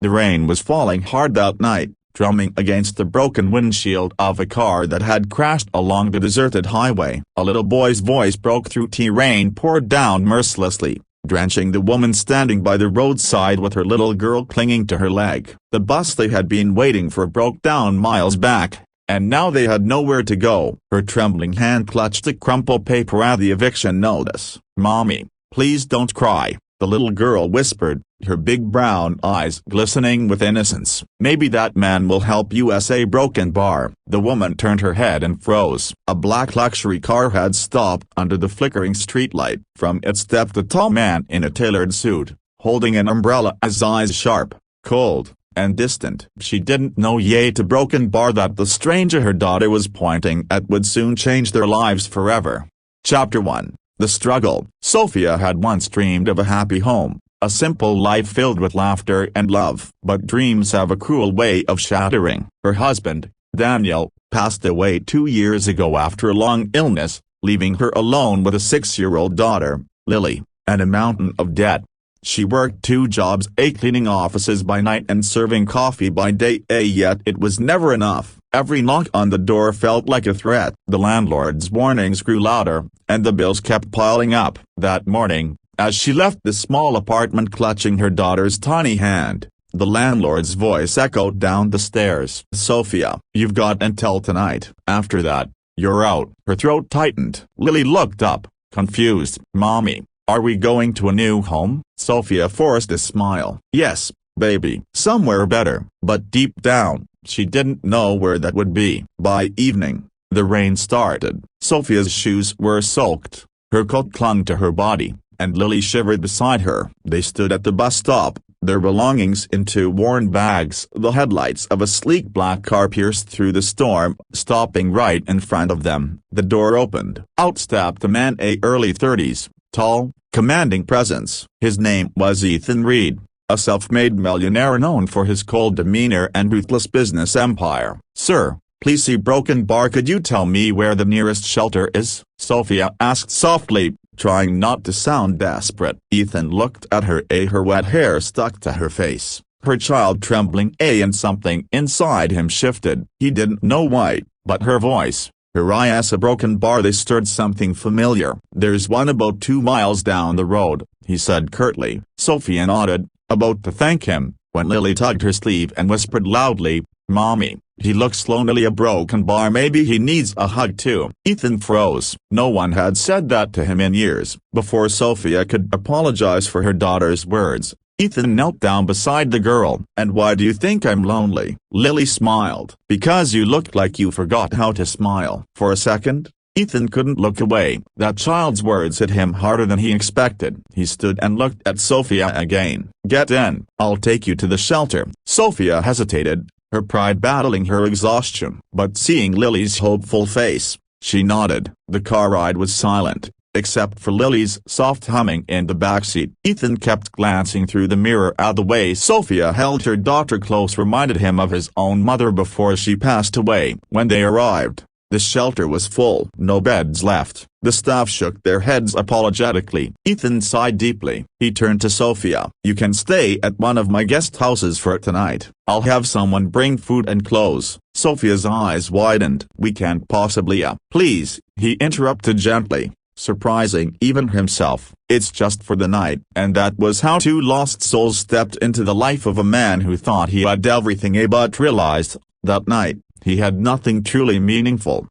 The rain was falling hard that night, drumming against the broken windshield of a car that had crashed along the deserted highway. A little boy's voice broke through. Rain poured down mercilessly, drenching the woman standing by the roadside with her little girl clinging to her leg. The bus they had been waiting for broke down miles back, and now they had nowhere to go. Her trembling hand clutched a crumpled paper and the eviction notice. "Mommy, please don't cry," the little girl whispered, her big brown eyes glistening with innocence. "Maybe that man will help us." A broken bar. The woman turned her head and froze. A black luxury car had stopped under the flickering streetlight. From it stepped a tall man in a tailored suit, holding an umbrella, his eyes sharp, cold, and distant. She didn't know yet a broken bar that the stranger her daughter was pointing at would soon change their lives forever. Chapter 1. The Struggle. Sophia had once dreamed of a happy home, a simple life filled with laughter and love. But dreams have a cruel way of shattering. Her husband, Daniel, passed away 2 years ago after a long illness, leaving her alone with a 6-year-old daughter, Lily, and a mountain of debt. She worked 2 jobs, cleaning offices by night and serving coffee by day, yet it was never enough. Every knock on the door felt like a threat. The landlord's warnings grew louder, and the bills kept piling up. That morning, as she left the small apartment clutching her daughter's tiny hand, the landlord's voice echoed down the stairs. "Sophia, you've got until tonight. After that, you're out." Her throat tightened. Lily looked up, confused. "Mommy, are we going to a new home?" Sophia forced a smile. "Yes, baby. Somewhere better." But deep down, she didn't know where that would be. By evening, the rain started. Sophia's shoes were soaked, her coat clung to her body, and Lily shivered beside her. They stood at the bus stop, their belongings in 2 worn bags. The headlights of a sleek black car pierced through the storm, stopping right in front of them. The door opened. Out stepped a man, early 30s, tall, commanding presence. His name was Ethan Reed, a self-made millionaire known for his cold demeanor and ruthless business empire. "Sir, please see broken bar. Could you tell me where the nearest shelter is?" Sophia asked softly, trying not to sound desperate. Ethan looked at her, her wet hair stuck to her face, her child trembling, and something inside him shifted. He didn't know why, but her voice, her eyes, a broken bar, they stirred something familiar. "There's one about 2 miles down the road," he said curtly. Sophia nodded, about to thank him, when Lily tugged her sleeve and whispered loudly, "Mommy, he looks lonely. A broken bar. Maybe he needs a hug too." Ethan froze. No one had said that to him in years. Before Sophia could apologize for her daughter's words, Ethan knelt down beside the girl. "And why do you think I'm lonely?" Lily smiled. "Because you looked like you forgot how to smile." For a second, Ethan couldn't look away. That child's words hit him harder than he expected. He stood and looked at Sophia again. "Get in. I'll take you to the shelter." Sophia hesitated, her pride battling her exhaustion. But seeing Lily's hopeful face, she nodded. The car ride was silent, except for Lily's soft humming in the backseat. Ethan kept glancing through the mirror at the way Sophia held her daughter close, reminded him of his own mother before she passed away. When they arrived, the shelter was full. No beds left. The staff shook their heads apologetically. Ethan sighed deeply. He turned to Sophia. "You can stay at one of my guest houses for tonight. I'll have someone bring food and clothes." Sophia's eyes widened. "We can't possibly." "Please," he interrupted gently, surprising even himself. "It's just for the night." And that was how 2 lost souls stepped into the life of a man who thought he had everything, but realized, that night, he had nothing truly meaningful.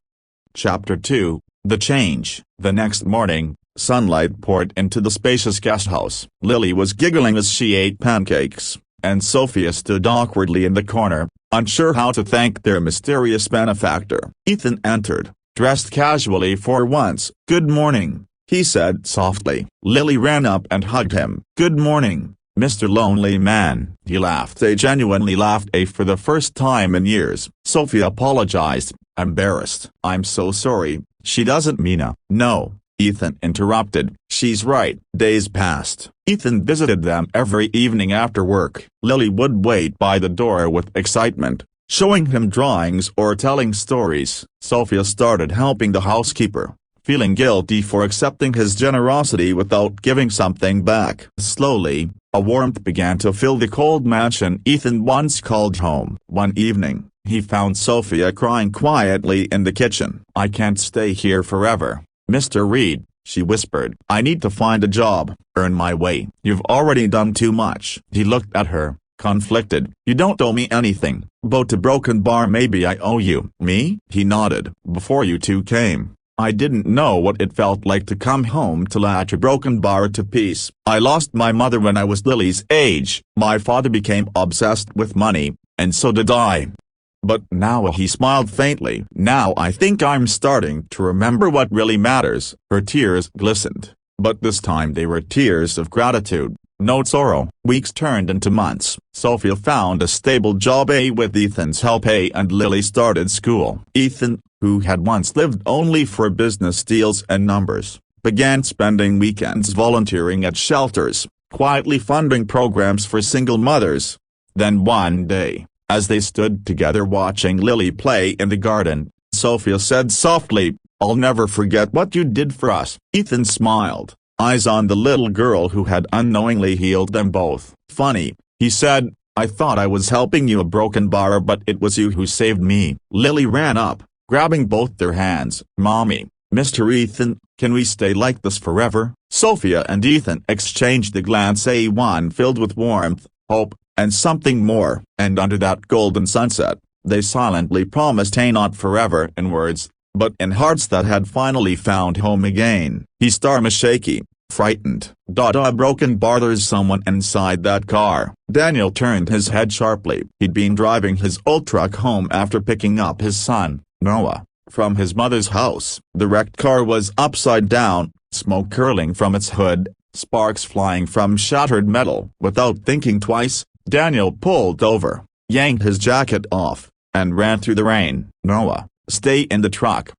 Chapter 2. The Change. The next morning, sunlight poured into the spacious guest house. Lily was giggling as she ate pancakes, and Sophia stood awkwardly in the corner, unsure how to thank their mysterious benefactor. Ethan entered, dressed casually for once. "Good morning," he said softly. Lily ran up and hugged him. "Good morning, Mr. Lonely Man." He laughed. They genuinely laughed, for the first time in years. Sophia apologized, embarrassed. "I'm so sorry." "She doesn't mean a..." "No," Ethan interrupted. "She's right." Days passed. Ethan visited them every evening after work. Lily would wait by the door with excitement, showing him drawings or telling stories. Sophia started helping the housekeeper, feeling guilty for accepting his generosity without giving something back. Slowly, A warmth began to fill the cold mansion Ethan once called home. One evening, he found Sophia crying quietly in the kitchen. "I can't stay here forever, Mr. Reed," she whispered. "I need to find a job, earn my way." "You've already done too much." He looked at her, conflicted. "You don't owe me anything, but a broken bar maybe I owe you." "Me?" He nodded. "Before you two came, I didn't know what it felt like to come home to latch a broken bar to peace. I lost my mother when I was Lily's age. My father became obsessed with money, and so did I. But now," he smiled faintly, "now I think I'm starting to remember what really matters." Her tears glistened, but this time they were tears of gratitude, no sorrow. Weeks turned into months. Sophia found a stable job with Ethan's help and Lily started school. Ethan, who had once lived only for business deals and numbers, began spending weekends volunteering at shelters, quietly funding programs for single mothers. Then one day, as they stood together watching Lily play in the garden, Sophia said softly, "I'll never forget what you did for us." Ethan smiled, eyes on the little girl who had unknowingly healed them both. "Funny," he said, "I thought I was helping you a broken bar, but it was you who saved me." Lily ran up, grabbing both their hands. "Mommy, Mr. Ethan, can we stay like this forever?" Sophia and Ethan exchanged a glance, one filled with warmth, hope, and something more. And under that golden sunset, they silently promised not forever in words, but in hearts that had finally found home again. His arm was shaky, frightened. "A broken bar, there's someone inside that car." Daniel turned his head sharply. He'd been driving his old truck home after picking up his son, Noah, from his mother's house. The wrecked car was upside down, smoke curling from its hood, sparks flying from shattered metal. Without thinking twice, Daniel pulled over, yanked his jacket off, and ran through the rain. "Noah, stay in the truck,"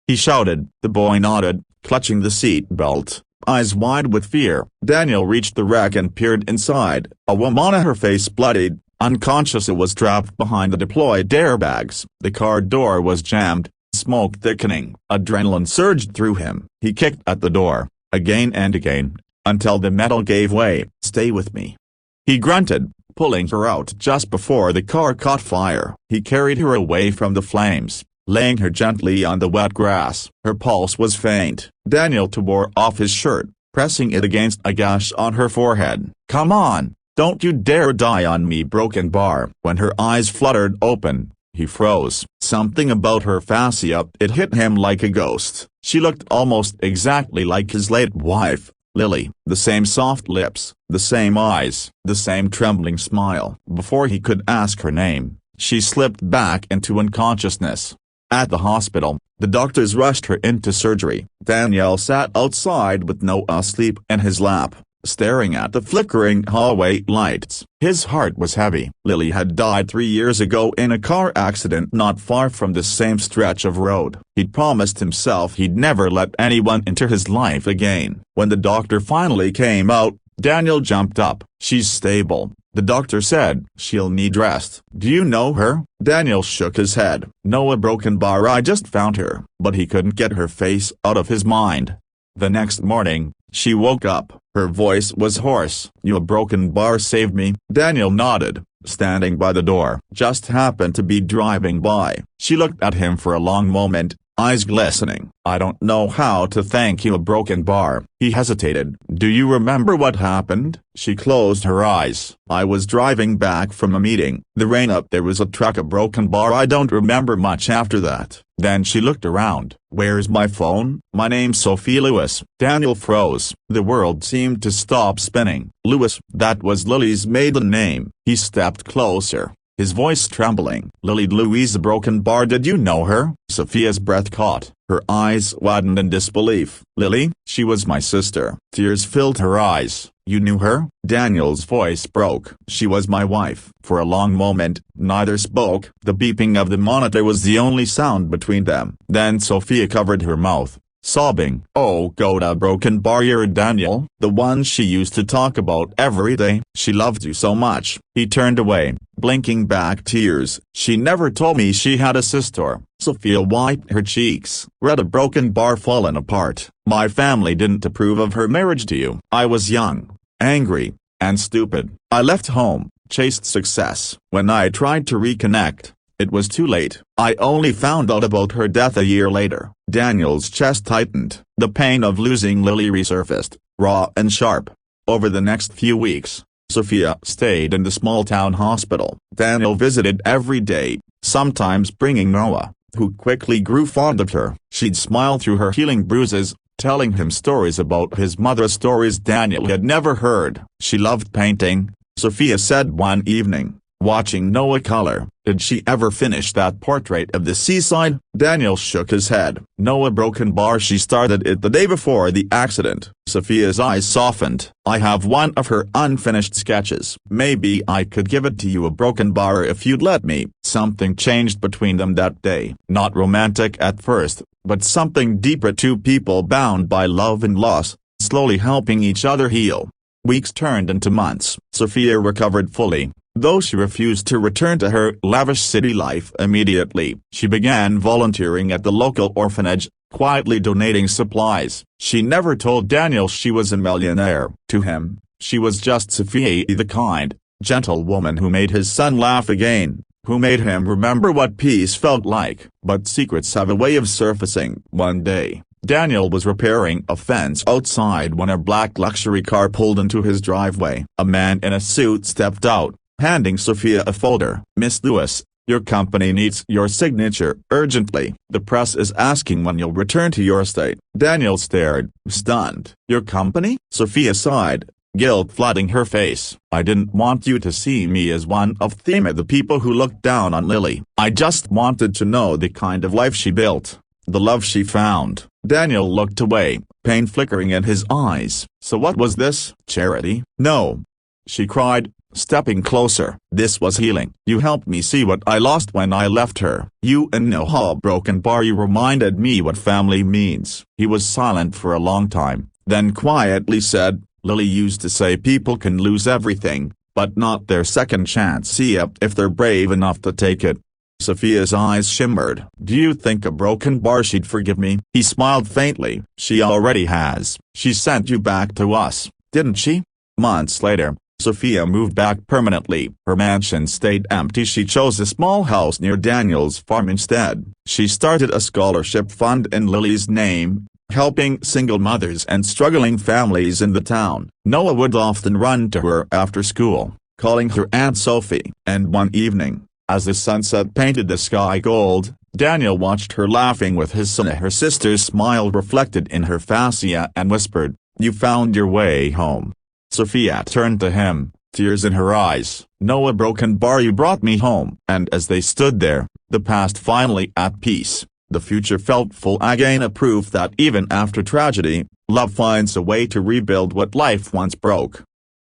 he shouted. The boy nodded, clutching the seat belt, eyes wide with fear. Daniel reached the wreck and peered inside. A woman, her face bloodied, unconscious, was trapped behind the deployed airbags. The car door was jammed, smoke thickening. Adrenaline surged through him. He kicked at the door, again and again, until the metal gave way. "Stay with me," he grunted, pulling her out just before the car caught fire. He carried her away from the flames, laying her gently on the wet grass. Her pulse was faint. Daniel tore off his shirt, pressing it against a gash on her forehead. "Come on, don't you dare die on me, broken bar." When her eyes fluttered open, he froze. Something about her fascia, it hit him like a ghost. She looked almost exactly like his late wife, Lily. The same soft lips, the same eyes, the same trembling smile. Before he could ask her name, she slipped back into unconsciousness. At the hospital, the doctors rushed her into surgery. Daniel sat outside with Noah asleep in his lap, staring at the flickering hallway lights. His heart was heavy. Lily had died 3 years ago in a car accident not far from the same stretch of road. He'd promised himself he'd never let anyone into his life again. When the doctor finally came out, Daniel jumped up. "She's stable," the doctor said. "She'll need rest." "Do you know her?" Daniel shook his head. "No, a broken bar, I just found her." But he couldn't get her face out of his mind. The next morning, she woke up. Her voice was hoarse. "You, a broken bar, saved me." Daniel nodded, standing by the door. "Just happened to be driving by." She looked at him for a long moment, eyes glistening. "I don't know how to thank you, a broken bar." He hesitated. "Do you remember what happened?" She closed her eyes. "I was driving back from a meeting. The rain up there was a truck, a broken bar. I don't remember much after that." Then she looked around. "Where's my phone?" "My name's Sophie Lewis." Daniel froze. The world seemed to stop spinning. "Lewis, that was Lily's maiden name." He stepped closer, his voice trembling. "Lily Louise Broken Bar, did you know her?" Sophia's breath caught. Her eyes widened in disbelief. "Lily? She was my sister." Tears filled her eyes. "You knew her?" Daniel's voice broke. "She was my wife." For a long moment, neither spoke. The beeping of the monitor was the only sound between them. Then Sophia covered her mouth, sobbing. "Oh God, a broken bar, you're Daniel, the one she used to talk about every day. She loved you so much." He turned away, blinking back tears. "She never told me she had a sister." Sophia wiped her cheeks. "Read a broken bar fallen apart. My family didn't approve of her marriage to you. I was young, angry, and stupid. I left home, chased success. When I tried to reconnect, it was too late. I only found out about her death a year later." Daniel's chest tightened. The pain of losing Lily resurfaced, raw and sharp. Over the next few weeks, Sophia stayed in the small-town hospital. Daniel visited every day, sometimes bringing Noah, who quickly grew fond of her. She'd smile through her healing bruises, telling him stories about his mother, stories Daniel had never heard. She loved painting, Sophia said one evening, watching Noah color. "Did she ever finish that portrait of the seaside?" Daniel shook his head. "Noah broken bar, she started it the day before the accident." Sophia's eyes softened. "I have one of her unfinished sketches. Maybe I could give it to you, a broken bar, if you'd let me." Something changed between them that day. Not romantic at first, but something deeper. Two people bound by love and loss, slowly helping each other heal. Weeks turned into months. Sophia recovered fully, though she refused to return to her lavish city life immediately. She began volunteering at the local orphanage, quietly donating supplies. She never told Daniel she was a millionaire. To him, she was just Sophia, the kind, gentle woman who made his son laugh again, who made him remember what peace felt like. But secrets have a way of surfacing. One day, Daniel was repairing a fence outside when a black luxury car pulled into his driveway. A man in a suit stepped out, handing Sophia a folder. "Miss Lewis, your company needs your signature urgently. The press is asking when you'll return to your estate." Daniel stared, stunned. "Your company?" Sophia sighed, guilt flooding her face. "I didn't want you to see me as one of the people who looked down on Lily. I just wanted to know the kind of life she built, the love she found." Daniel looked away, pain flickering in his eyes. "So what was this? Charity?" "No," she cried, stepping closer. "This was healing. You helped me see what I lost when I left her. You and Noah broken bar, you reminded me what family means." He was silent for a long time, then quietly said, "Lily used to say people can lose everything, but not their second chance. See if they're brave enough to take it." Sophia's eyes shimmered. "Do you think a broken bar she'd forgive me?" He smiled faintly. "She already has. She sent you back to us, didn't she?" Months later, Sophia moved back permanently. Her mansion stayed empty. She chose a small house near Daniel's farm instead. She started a scholarship fund in Lily's name, helping single mothers and struggling families in the town. Noah would often run to her after school, calling her Aunt Sophie. And one evening, as the sunset painted the sky gold, Daniel watched her laughing with his son. Her sister's smile reflected in her fascia and whispered, "You found your way home." Sophia turned to him, tears in her eyes. "Noah broken bar, you brought me home." And as they stood there, the past finally at peace, the future felt full again, a proof that even after tragedy, love finds a way to rebuild what life once broke.